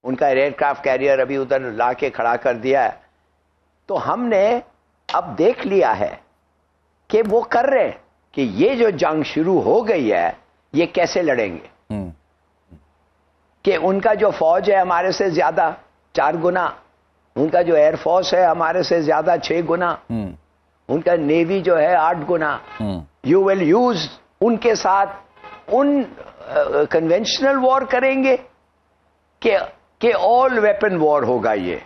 उनका aircraft carrier अभी उधर ला के खड़ा कर दिया है। तो हमने अब देख लिया है कि वो कर रहे हैं कि ये जो जंग शुरू हो गई है ये कैसे लड़ेंगे, कि उनका जो फौज है हमारे से ज्यादा 4 गुना, उनका जो एयरफोर्स है हमारे से ज्यादा 6 गुना, उनका नेवी जो है 8 गुना। यू विल यूज उनके साथ उन कन्वेंशनल वॉर करेंगे कि ऑल वेपन वॉर होगा ये।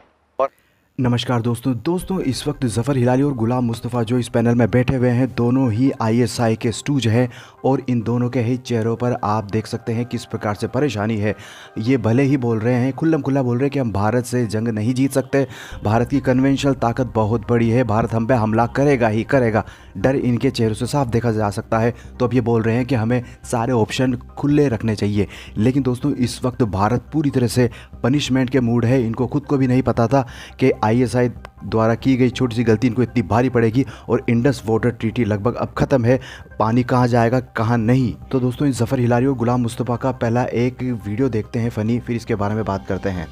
नमस्कार दोस्तों, इस वक्त ज़फ़र हिलाली और गुलाम मुस्तफ़ा जो इस पैनल में बैठे हुए हैं, दोनों ही आईएसआई के स्टूज हैं और इन दोनों के ही चेहरों पर आप देख सकते हैं किस प्रकार से परेशानी है। ये भले ही बोल रहे हैं, खुल्लम खुल्ला बोल रहे हैं कि हम भारत से जंग नहीं जीत सकते, भारत की कन्वेंशनल ताकत बहुत बड़ी है, भारत हम पे हमला करेगा ही करेगा। डर इनके चेहरों से साफ देखा जा सकता है। तो अब ये बोल रहे हैं कि हमें सारे ऑप्शन खुले रखने चाहिए। लेकिन दोस्तों, इस वक्त भारत पूरी तरह से पनिशमेंट के मूड है। इनको खुद को भी नहीं पता था कि आईएसआई द्वारा की गई छोटी सी गलती इनको इतनी भारी पड़ेगी और इंडस वाटर ट्रीटी लगभग अब ख़त्म है। पानी कहाँ जाएगा कहाँ नहीं। तो दोस्तों, इस ज़फ़र हिलाली और गुलाम मुस्तफ़ा का पहला एक वीडियो देखते हैं फ़नी, फिर इसके बारे में बात करते हैं।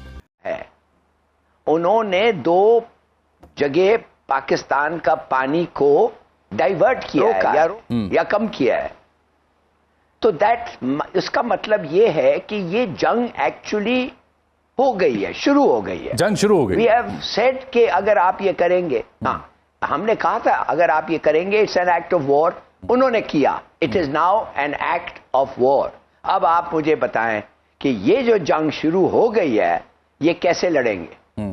उन्होंने 2 जगह पाकिस्तान का पानी को डाइवर्ट किया है या कम किया है। तो इसका मतलब ये है कि ये जंग एक्चुअली हो गई है, शुरू हो गई है, जंग शुरू हो गई। वी हैव सेड कि अगर आप ये करेंगे, हाँ हमने कहा था अगर आप ये करेंगे it's an act of war. उन्होंने किया, it is now an act of war. अब आप मुझे बताएं कि ये जो जंग शुरू हो गई है ये कैसे लड़ेंगे?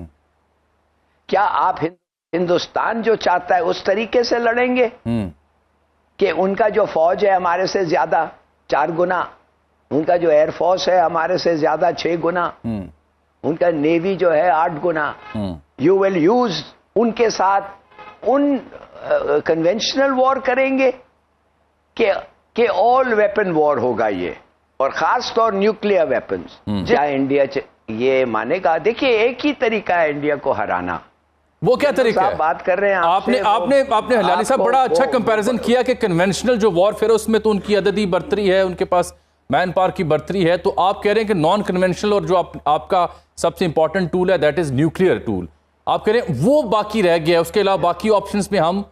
क्या आप हिंदुस्तान जो चाहता है उस तरीके से लड़ेंगे कि उनका जो फौज है हमारे से ज्यादा 4 गुना, उनका जो एयरफोर्स है हमारे से ज्यादा 6 गुना, उनका नेवी जो है 8 गुना। यू विल यूज उनके साथ उन कन्वेंशनल वॉर करेंगे कि ऑल वेपन वॉर होगा ये, और खास तौर न्यूक्लियर वेपन्स। क्या इंडिया ये मानेगा? देखिए, एक ही तरीका है इंडिया को हराना। वो क्या तरीका है? बात कर रहे हैं आपने हिलाली साहब बड़ा अच्छा कंपैरिजन किया कि कन्वेंशनल जो वॉरफेयर है उसमें तो उनकी अददी बर्तरी है, उनके पास मैन पावर की बर्तरी है। तो आप कह रहे हैं कि नॉन कन्वेंशनल और जो आपका सबसे इंपॉर्टेंट टूल है दैट इज न्यूक्लियर टूल, आप कह रहे हैं वो बाकी रह गया है, उसके अलावा बाकी ऑप्शंस में हम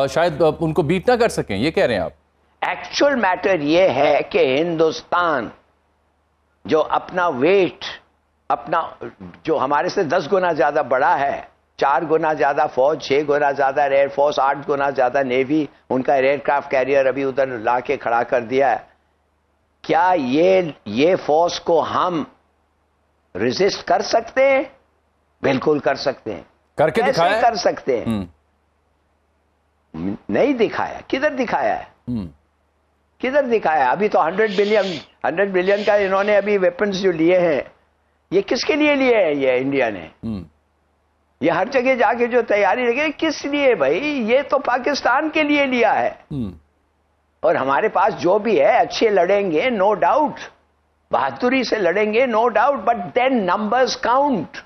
शायद उनको बीट ना कर सकें, ये कह रहे हैं आप? एक्चुअल मैटर ये है कि हिंदुस्तान जो अपना वेट, अपना जो हमारे से 10 गुना ज्यादा बड़ा है, 4 गुना ज्यादा फौज, 6 गुना ज्यादा एयरफोर्स, 8 गुना ज्यादा नेवी, उनका एयरक्राफ्ट कैरियर अभी उधर ला के खड़ा कर दिया है। क्या ये फोर्स को हम रेजिस्ट कर सकते हैं? बिल्कुल कर सकते हैं। करके दिखाया? कर सकते हैं। नहीं दिखाया। किधर दिखाया है? किधर दिखाया? अभी तो 100 बिलियन का इन्होंने अभी वेपन्स जो लिए हैं, ये किसके लिए लिए हैं? ये इंडिया ने ये हर जगह जाके जो तैयारी लगे, किस लिए भाई? ये तो पाकिस्तान के लिए लिया है। और हमारे पास जो भी है अच्छे लड़ेंगे, नो डाउट, बहादुरी से लड़ेंगे, no doubt, but then numbers count.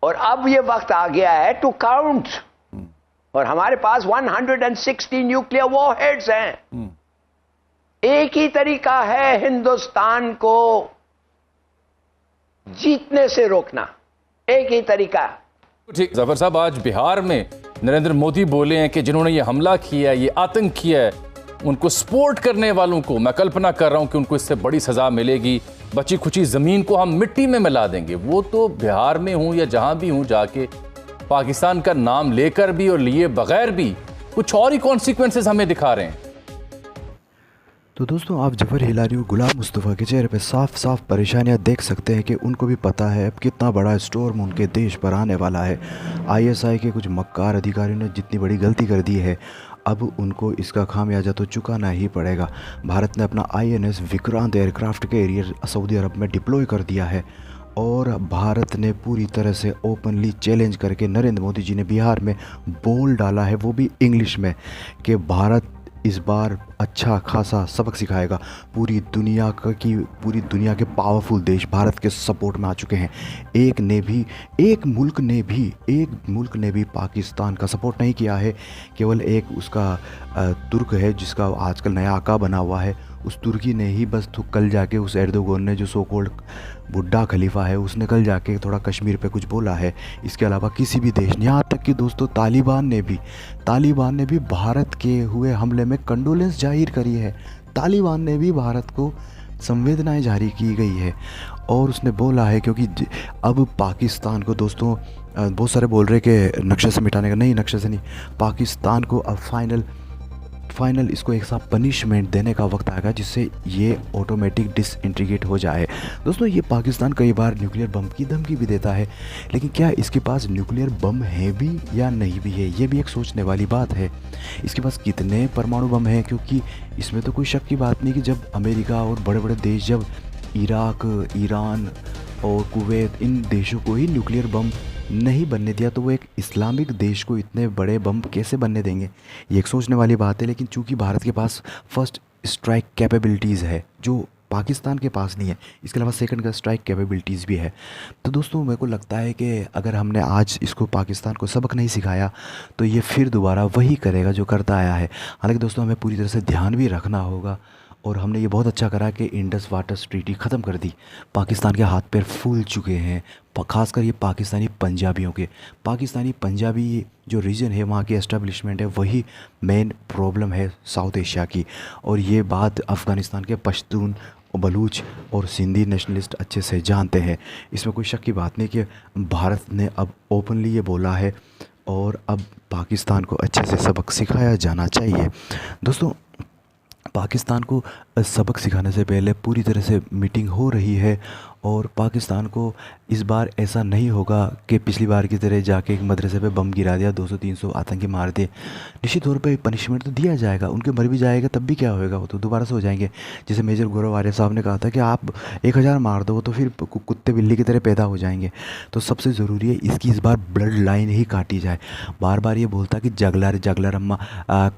और अब ये वक्त आ गया है टू काउंट। और हमारे पास 160 न्यूक्लियर वॉरहेड्स हैं। एक ही तरीका है हिंदुस्तान को जीतने से रोकना, एक ही तरीका। ठीक ज़फ़र साहब, आज बिहार में नरेंद्र मोदी बोले हैं कि जिन्होंने ये हमला किया है, ये आतंक किया है, उनको सपोर्ट करने वालों को मैं कल्पना कर रहा हूं कि उनको इससे बड़ी सजा मिलेगी, बची खुची जमीन को हम मिट्टी में मिला देंगे। वो तो बिहार में हूं या जहां भी हूं जाके पाकिस्तान का नाम लेकर भी और लिए बगैर भी कुछ और ही कॉन्सिक्वेंसेस हमें दिखा रहे हैं। तो दोस्तों, आप ज़फ़र हिलाली और गुलाम मुस्तफ़ा के चेहरे पे साफ साफ परेशानियां देख सकते हैं कि उनको भी पता है अब कितना बड़ा स्टॉर्म उनके देश पर आने वाला है। आईएसआई के कुछ मक्कार अधिकारियों ने जितनी बड़ी गलती कर दी है, अब उनको इसका खामियाजा तो चुकाना ही पड़ेगा। भारत ने अपना INS Vikrant aircraft carrier Saudi Arab में डिप्लॉय कर दिया है और भारत ने पूरी तरह से ओपनली चैलेंज करके नरेंद्र मोदी जी ने बिहार में बोल डाला है, वो भी इंग्लिश में, कि भारत इस बार अच्छा खासा सबक सिखाएगा। पूरी दुनिया के पावरफुल देश भारत के सपोर्ट में आ चुके हैं। एक मुल्क ने भी पाकिस्तान का सपोर्ट नहीं किया है। केवल एक उसका तुर्क है जिसका आजकल नया आका बना हुआ है, उस तुर्की ने ही बस कल जाके उस एर्दोगन ने जो सो कॉल्ड बुड्ढा खलीफा है उसने कल जाके थोड़ा कश्मीर पे कुछ बोला है। इसके अलावा किसी भी देश ने, यहाँ तक कि दोस्तों तालिबान ने भी भारत के हुए हमले में कंडोलेंस जाहिर करी है। तालिबान ने भी भारत को संवेदनाएं जारी की गई है और उसने बोला है, क्योंकि अब पाकिस्तान को दोस्तों बहुत सारे बोल रहे कि नक्शे से मिटाने का, नहीं नक्शे से नहीं, पाकिस्तान को अब फाइनल इसको एक साथ पनिशमेंट देने का वक्त आएगा जिससे ये ऑटोमेटिक डिसइंटीग्रेट हो जाए। दोस्तों ये पाकिस्तान कई बार न्यूक्लियर बम की धमकी भी देता है, लेकिन क्या इसके पास न्यूक्लियर बम है भी या नहीं भी है, ये भी एक सोचने वाली बात है। इसके पास कितने परमाणु बम हैं, क्योंकि इसमें तो कोई शक की बात नहीं कि जब अमेरिका और बड़े बड़े देश, जब इराक, ईरान और कुवैत, इन देशों को ही न्यूक्लियर बम नहीं बनने दिया तो वो एक इस्लामिक देश को इतने बड़े बम कैसे बनने देंगे, ये एक सोचने वाली बात है। लेकिन चूंकि भारत के पास फर्स्ट स्ट्राइक कैपेबिलिटीज़ है जो पाकिस्तान के पास नहीं है, इसके अलावा सेकंड का स्ट्राइक कैपेबिलिटीज़ भी है, तो दोस्तों मेरे को लगता है कि अगर हमने आज इसको पाकिस्तान को सबक नहीं सिखाया तो ये फिर दोबारा वही करेगा जो करता आया है। हालांकि दोस्तों हमें पूरी तरह से ध्यान भी रखना होगा और हमने ये बहुत अच्छा करा कि इंडस वाटर ट्रीटी ख़त्म कर दी। पाकिस्तान के हाथ पैर फूल चुके हैं, ख़ासकर ये पाकिस्तानी पंजाबी जो रीजन है वहाँ की एस्टेब्लिशमेंट है, वही मेन प्रॉब्लम है साउथ एशिया की। और ये बात अफ़गानिस्तान के पश्तून, बलूच और सिंधी नेशनलिस्ट अच्छे से जानते हैं। इसमें कोई शक की बात नहीं कि भारत ने अब ओपनली ये बोला है और अब पाकिस्तान को अच्छे से सबक सिखाया जाना चाहिए। दोस्तों पाकिस्तान को सबक सिखाने से पहले पूरी तरह से मीटिंग हो रही है और पाकिस्तान को इस बार ऐसा नहीं होगा कि पिछली बार की तरह जाके एक मदरसे पे बम गिरा दिया, 200-300 आतंकी मार दिए। निश्चित तौर पे पनिशमेंट तो दिया जाएगा, उनके मर भी जाएगा तब भी क्या होएगा, वो तो दोबारा से हो जाएंगे। जैसे मेजर गौरव आर्य साहब ने कहा था कि आप 1000 मार दो तो फिर कुत्ते बिल्ली की तरह पैदा हो जाएंगे। तो सबसे ज़रूरी है इसकी इस बार ब्लड लाइन ही काटी जाए। बार बार ये बोलता कि जगलर अम्मा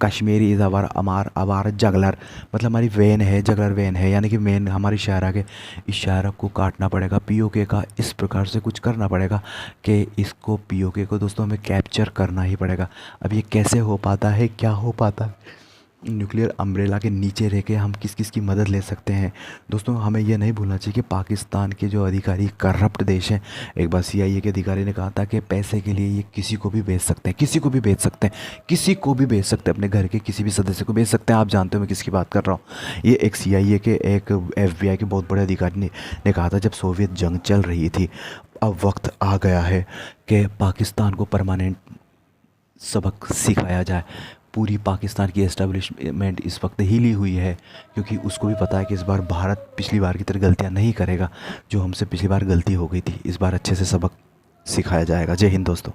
कश्मीरी इज़ आवार जगलर, मतलब हमारी वेन है, जगलर वेन है, यानी कि मेन हमारी शायरा के, इस शायरा को काटना पड़ेगा। पीओके का इस प्रकार से कुछ करना पड़ेगा कि इसको पीओके को दोस्तों हमें कैप्चर करना ही पड़ेगा। अब ये कैसे हो पाता है, क्या हो पाता है, न्यूक्लियर अम्ब्रेला के नीचे रह के हम किस किस की मदद ले सकते हैं। दोस्तों हमें यह नहीं भूलना चाहिए कि पाकिस्तान के जो अधिकारी करप्ट देश हैं। एक बार CIA के अधिकारी ने कहा था कि पैसे के लिए ये किसी को भी बेच सकते हैं, किसी को भी बेच सकते हैं, अपने घर के किसी भी सदस्य को बेच सकते हैं। आप जानते हो मैं किसकी बात कर रहा हूँ। ये एक CIA के, एक FBI के बहुत बड़े अधिकारी ने कहा था जब सोवियत जंग चल रही थी। अब वक्त आ गया है कि पाकिस्तान को परमानेंट सबक सिखाया जाए। पूरी पाकिस्तान की एस्टेब्लिशमेंट इस वक्त हिली हुई है क्योंकि उसको भी पता है कि इस बार भारत पिछली बार की तरह गलतियां नहीं करेगा जो हमसे पिछली बार गलती हो गई थी। इस बार अच्छे से सबक सिखाया जाएगा। जय हिंद दोस्तों।